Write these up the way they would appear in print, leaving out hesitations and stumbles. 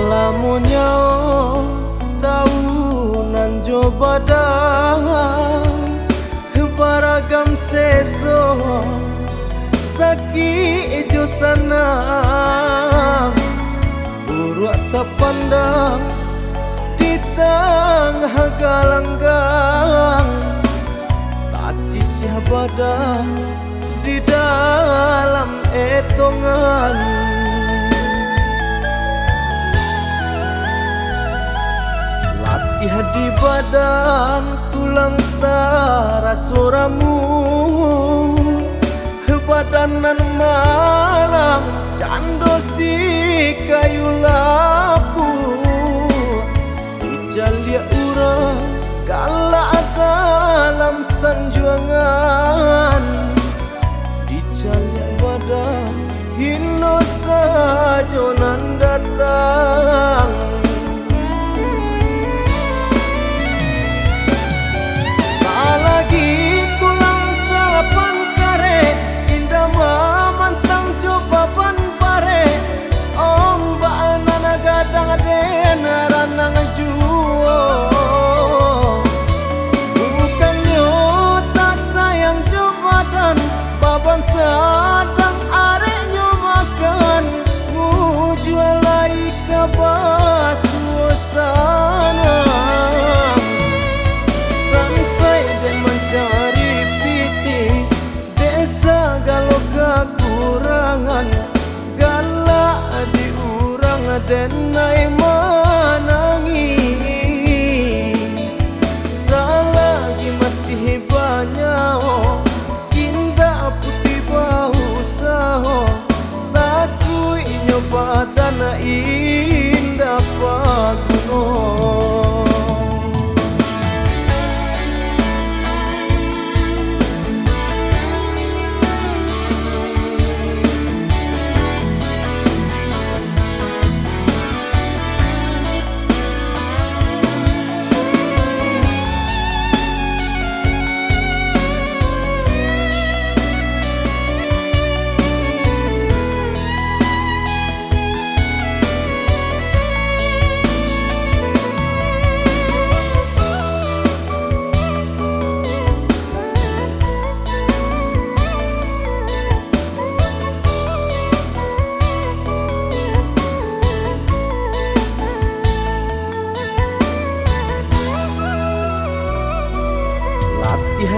Lamunnya tahunan jo badan baragam seso sakit jo sana buruk terpandang di tengah galanggang tak sisih badan di dalam etongan. Di badan tulang terasa ramu badanan malam candosi kayu lapu ijalia urang kala dalam sanjuangan ijalia badan hino sajonan datang. Sadang areknya makan mujual lai kabah suasana sampai dan mencari piti desa galau kekurangan galak diurang dan naik menangi selagi masih banyak badan indah paguno.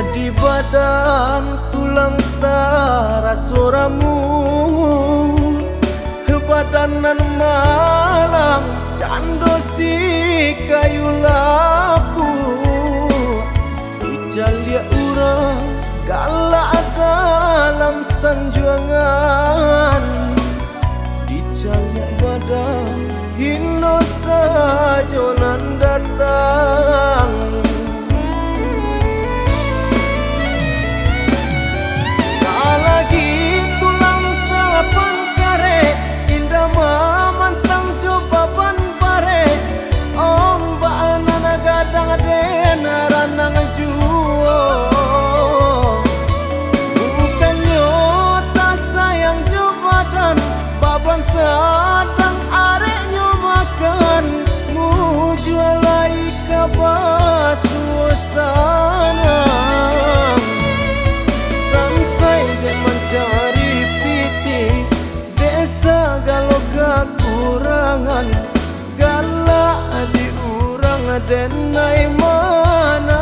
Di badan tulang terasa ramu badanan malam candosi kayu lapu ijalia urang galak dalam sanjuangan ijalia badan hino sajonan datang. Sadang areknya makan mujual lai kabah suasana sampai dan mencari piti desa galau kekurangan galak diurang dan naik mana